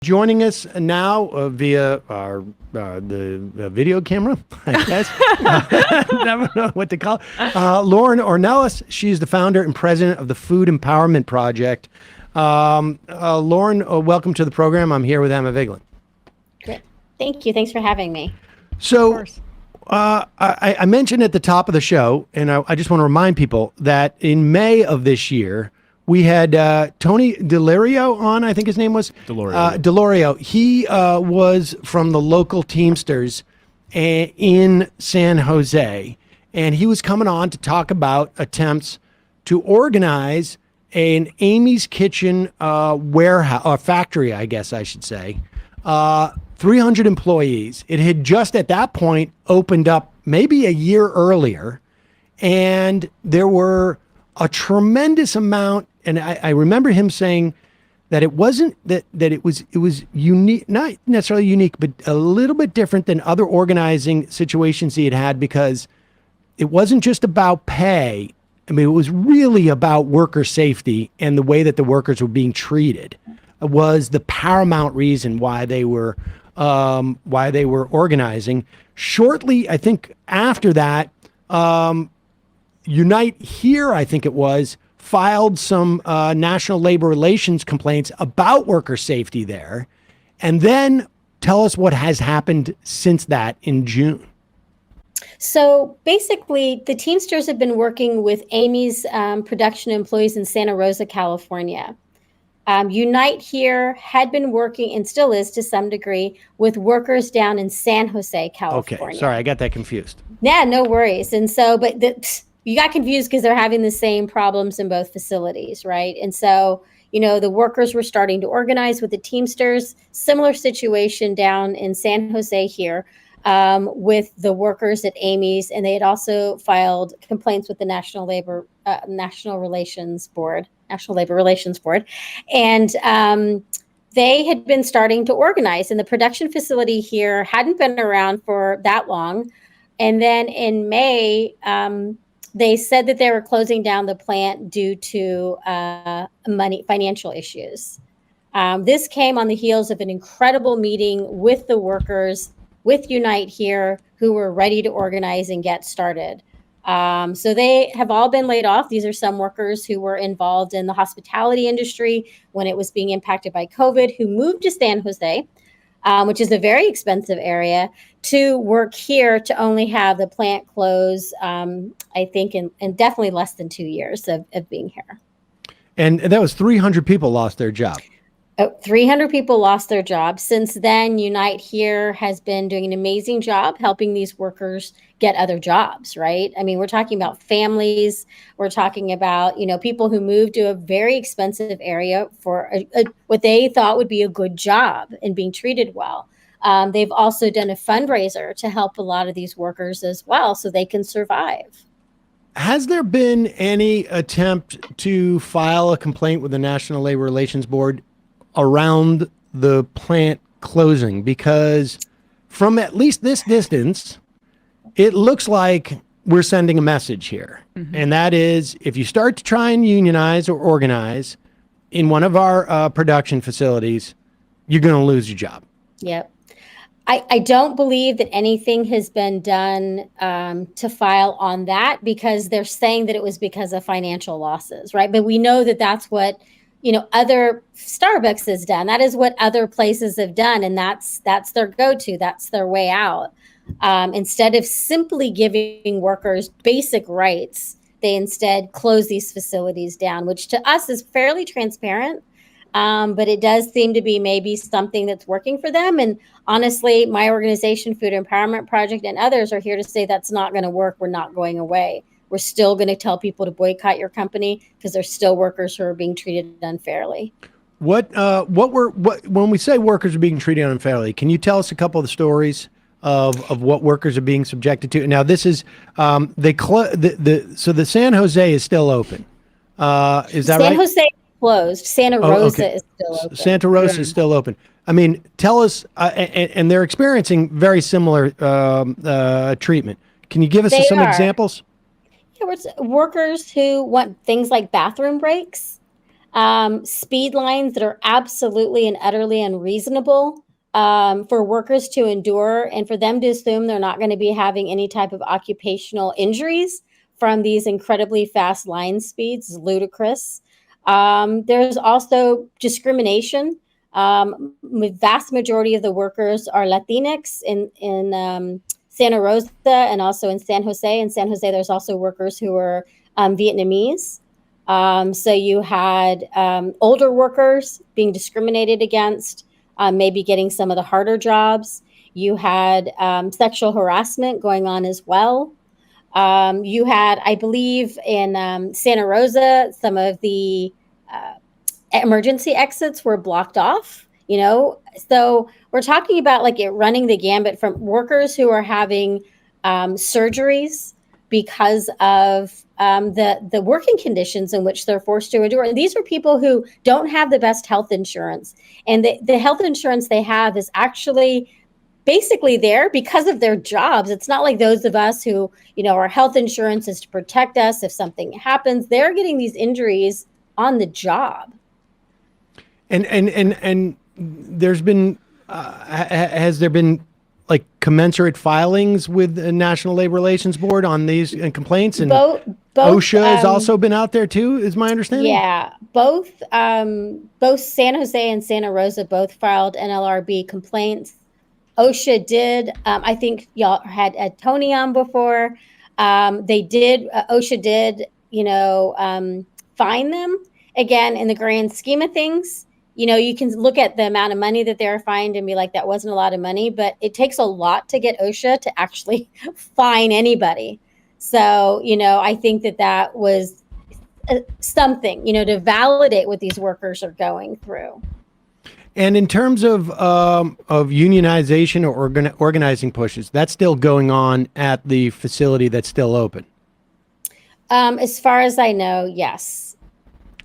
Joining us now via our the video camera, I guess. Never know what to call it. Lauren Ornelas. She's the founder and president of the Food Empowerment Project. Lauren, welcome to the program. I'm here with Emma Vigeland. Great. Thank you. Thanks for having me. So I mentioned at the top of the show, and I just want to remind people that in May of this year, we had Tony Delorio on, I think his name was. Delorio. He was from the local Teamsters in San Jose, and he was coming on to talk about attempts to organize an Amy's Kitchen warehouse, or factory, I guess I should say. 300 employees. It had just at that point opened up maybe a year earlier, and there were a tremendous amount. And I remember him saying that it wasn't that it was unique, not necessarily unique, but a little bit different than other organizing situations he had had, because it wasn't just about pay. I mean, it was really about worker safety, and the way that the workers were being treated was the paramount reason why they were organizing. Shortly, I think after that, Unite Here, I think it was, filed some National Labor Relations complaints about worker safety there. And then tell us what has happened since that in June. So basically, the Teamsters have been working with Amy's production employees in Santa Rosa, California. Unite Here had been working, and still is to some degree, with workers down in San Jose, California. Okay, sorry, I got that confused. Yeah, no worries. And so, you got confused because they're having the same problems in both facilities, right? And so, the workers were starting to organize with the Teamsters. Similar situation down in San Jose here with the workers at Amy's, and they had also filed complaints with the National Labor Relations Board, and they had been starting to organize. And the production facility here hadn't been around for that long, and then in May, they said that they were closing down the plant due to financial issues. This came on the heels of an incredible meeting with the workers, with Unite Here, who were ready to organize and get started. So they have all been laid off. These are some workers who were involved in the hospitality industry when it was being impacted by COVID, who moved to San Jose, which is a very expensive area, to work here, to only have the plant close, I think, in definitely less than 2 years of being here. And that was 300 people lost their job. 300 people lost their jobs. Since then, Unite Here has been doing an amazing job helping these workers get other jobs, right? I mean, we're talking about families. We're talking about, people who moved to a very expensive area for what they thought would be a good job and being treated well. They've also done a fundraiser to help a lot of these workers as well, so they can survive. Has there been any attempt to file a complaint with the National Labor Relations Board around the plant closing? Because from at least this distance, it looks like we're sending a message here. Mm-hmm. And that is, if you start to try and unionize or organize in one of our production facilities, you're going to lose your job. Yep. I don't believe that anything has been done to file on that, because they're saying that it was because of financial losses, right? But we know that that's what, other Starbucks has done. That is what other places have done. And that's their go-to. That's their way out. Instead of simply giving workers basic rights, they instead close these facilities down, which to us is fairly transparent. But it does seem to be maybe something that's working for them. And honestly, my organization, Food Empowerment Project, and others are here to say that's not going to work. We're not going away. We're still going to tell people to boycott your company, because there's still workers who are being treated unfairly. What when we say workers are being treated unfairly, can you tell us a couple of the stories of what workers are being subjected to? Now, this is so the San Jose is still open. Is that right? San Jose closed. Santa Rosa is still open. Santa Rosa is still open. I mean, tell us, and they're experiencing very similar treatment. Can you give us some examples? Workers who want things like bathroom breaks. speed lines that are absolutely and utterly unreasonable for workers to endure, and for them to assume they're not going to be having any type of occupational injuries from these incredibly fast line speeds is ludicrous. There's also discrimination. Vast majority of the workers are Latinx in Santa Rosa and also in San Jose. In San Jose, there's also workers who are Vietnamese. So you had older workers being discriminated against, maybe getting some of the harder jobs. You had sexual harassment going on as well. You had, I believe, in Santa Rosa, some of the emergency exits were blocked off, So we're talking about like it running the gambit from workers who are having surgeries because of the working conditions in which they're forced to endure. And these are people who don't have the best health insurance. And the health insurance they have is actually basically there because of their jobs. It's not like those of us who, our health insurance is to protect us if something happens. They're getting these injuries on the job. And there's been, has there been like commensurate filings with the National Labor Relations Board on these complaints? And both OSHA has also been out there too, is my understanding? Yeah, both San Jose and Santa Rosa both filed NLRB complaints. OSHA did. I think y'all had Tony on before. OSHA did, fine them. Again, in the grand scheme of things, you can look at the amount of money that they're fined and be like, that wasn't a lot of money, but it takes a lot to get OSHA to actually fine anybody. So, I think that was something, to validate what these workers are going through. And in terms of unionization or organizing pushes, that's still going on at the facility that's still open? As far as I know, yes.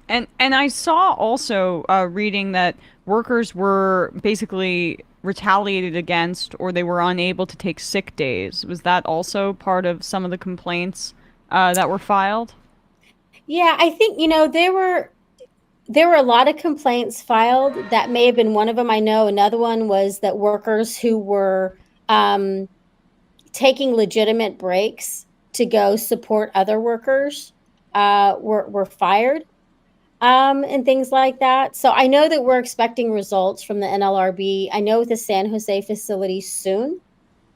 And I saw also reading that workers were basically retaliated against, or they were unable to take sick days. Was that also part of some of the complaints that were filed? Yeah, I think, there were a lot of complaints filed. That may have been one of them. I know another one was that workers who were taking legitimate breaks to go support other workers were fired. And things like that. So I know that we're expecting results from the NLRB. I know with the San Jose facility soon.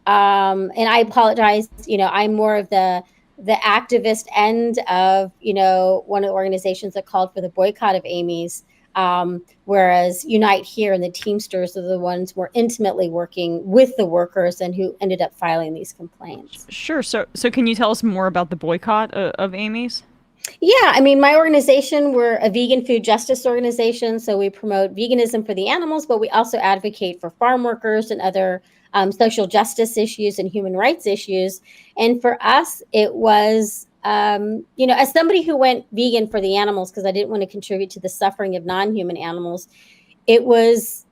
And I apologize, I'm more of the activist end of, one of the organizations that called for the boycott of Amy's, whereas Unite Here and the Teamsters are the ones who were intimately working with the workers and who ended up filing these complaints. Sure. So can you tell us more about the boycott of Amy's? Yeah, I mean, my organization, we're a vegan food justice organization, so we promote veganism for the animals, but we also advocate for farm workers and other social justice issues and human rights issues. And for us, it was, as somebody who went vegan for the animals, because I didn't want to contribute to the suffering of non-human animals, it was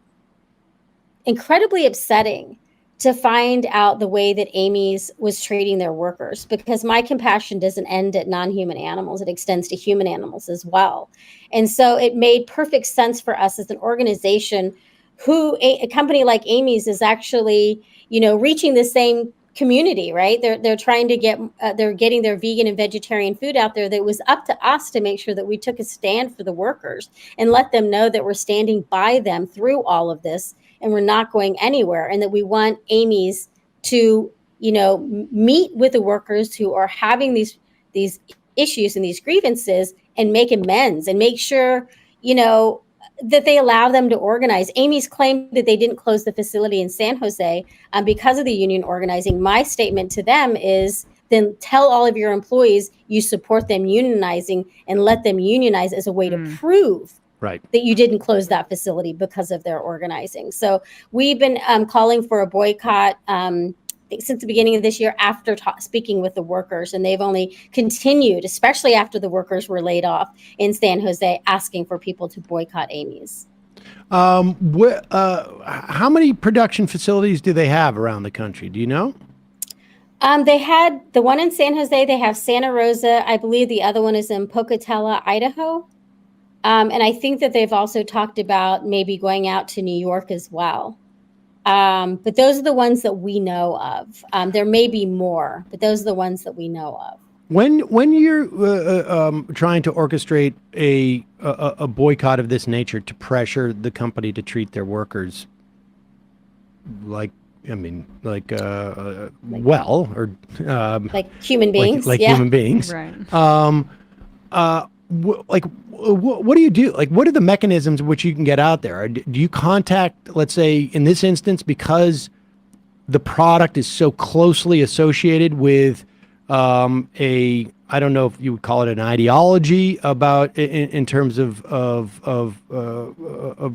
incredibly upsetting to find out the way that Amy's was treating their workers, because my compassion doesn't end at non-human animals. It extends to human animals as well. And so it made perfect sense for us as an organization who a company like Amy's is actually, reaching the same community, right? They're trying to they're getting their vegan and vegetarian food out there. That it was up to us to make sure that we took a stand for the workers and let them know that we're standing by them through all of this. And we're not going anywhere, and that we want Amy's to, meet with the workers who are having these issues and these grievances and make amends and make sure, that they allow them to organize. Amy's claimed that they didn't close the facility in San Jose because of the union organizing. My statement to them is, then tell all of your employees you support them unionizing and let them unionize as a way to prove that you didn't close that facility because of their organizing. So we've been calling for a boycott since the beginning of this year after speaking with the workers, and they've only continued, especially after the workers were laid off in San Jose, asking for people to boycott Amy's. How many production facilities do they have around the country? Do you know? They had the one in San Jose. They have Santa Rosa. I believe the other one is in Pocatello, Idaho. And I think that they've also talked about maybe going out to New York as well. But those are the ones that we know of. There may be more, but those are the ones that we know of. When you're trying to orchestrate a boycott of this nature to pressure the company to treat their workers like well, or like human beings, like yeah. human beings, Right. What do you do? Like, what are the mechanisms which you can get out there? Do you contact, let's say, in this instance, because the product is so closely associated with I don't know if you would call it an ideology about in terms of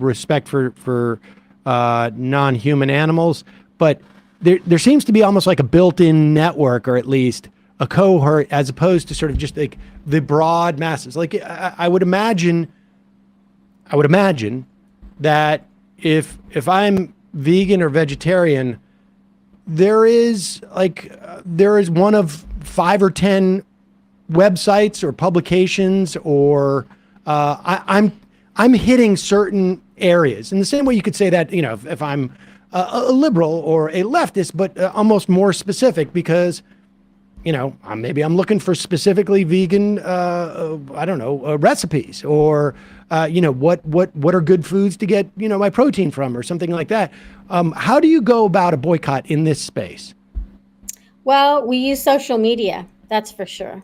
respect for non-human animals, but there seems to be almost like a built-in network, or at least a cohort, as opposed to sort of just like the broad masses. Like I would imagine that if I'm vegan or vegetarian, there is one of 5 or 10 websites or publications, or I'm hitting certain areas in the same way you could say that, if I'm a liberal or a leftist, but almost more specific, because maybe I'm looking for specifically vegan, recipes, or what are good foods to get my protein from, or something like that. How do you go about a boycott in this space? Well, we use social media, that's for sure,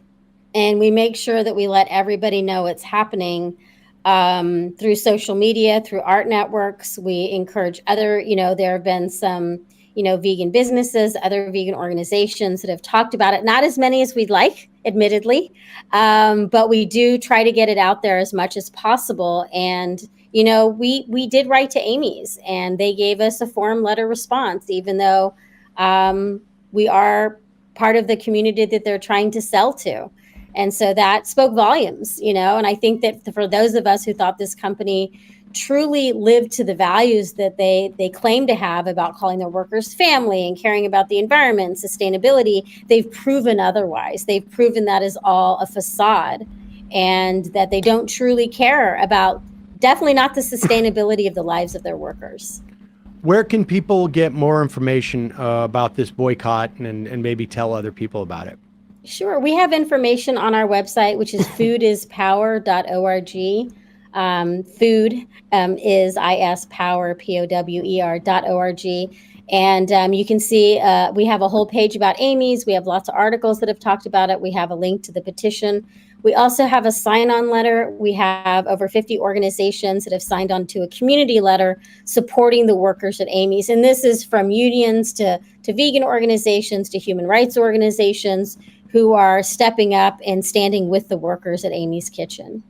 and we make sure that we let everybody know it's happening through social media, through art networks. We encourage other, there have been some vegan businesses, other vegan organizations that have talked about it. Not as many as we'd like, admittedly, but we do try to get it out there as much as possible. And, we did write to Amy's, and they gave us a form letter response, even though we are part of the community that they're trying to sell to. And so that spoke volumes, and I think that for those of us who thought this company truly lived to the values that they claim to have about calling their workers family and caring about the environment and sustainability, they've proven otherwise. They've proven that is all a facade, and that they don't truly care about, definitely not the sustainability of the lives of their workers. Where can people get more information about this boycott, and maybe tell other people about it? Sure. We have information on our website, which is foodispower.org. Food is ispower, power.org. And you can see we have a whole page about Amy's. We have lots of articles that have talked about it. We have a link to the petition. We also have a sign-on letter. We have over 50 organizations that have signed on to a community letter supporting the workers at Amy's. And this is from unions to vegan organizations to human rights organizations who are stepping up and standing with the workers at Amy's Kitchen.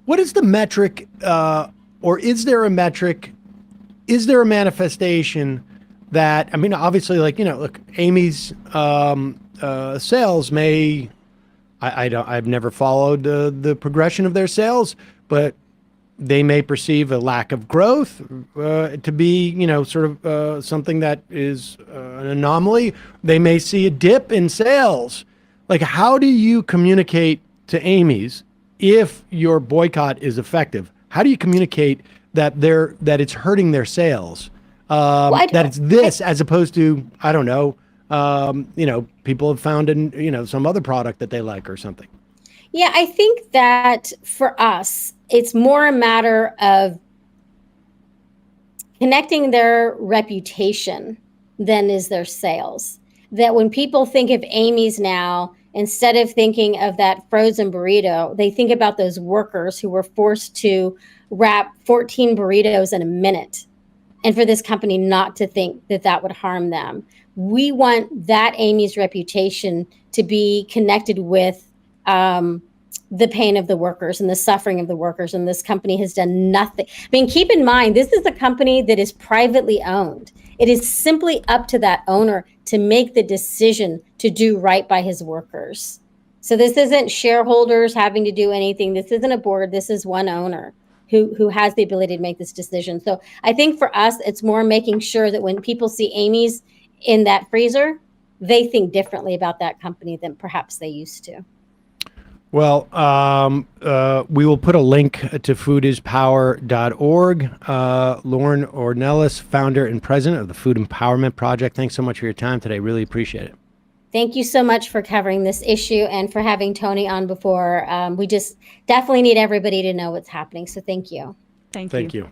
What is the metric, or is there a metric? Is there a manifestation that, obviously, look, Amy's sales may, I've never followed the progression of their sales, but they may perceive a lack of growth to be, something that is an anomaly. They may see a dip in sales. Like, how do you communicate to Amy's if your boycott is effective? How do you communicate that it's hurting their sales? That it's this as opposed to, I don't know, people have found in, some other product that they like or something. Yeah, I think that for us, it's more a matter of connecting their reputation than is their sales. That when people think of Amy's now, instead of thinking of that frozen burrito, they think about those workers who were forced to wrap 14 burritos in a minute. And for this company not to think that that would harm them. We want that Amy's reputation to be connected with the pain of the workers and the suffering of the workers. And this company has done nothing. Keep in mind, this is a company that is privately owned. It is simply up to that owner to make the decision to do right by his workers. So this isn't shareholders having to do anything. This isn't a board. This is one owner who has the ability to make this decision. So I think for us, it's more making sure that when people see Amy's in that freezer, they think differently about that company than perhaps they used to. Well, we will put a link to foodispower.org. Lauren Ornelas, founder and president of the Food Empowerment Project. Thanks so much for your time today. Really appreciate it. Thank you so much for covering this issue and for having Tony on before. We just definitely need everybody to know what's happening. So thank you. Thank Thank you. you.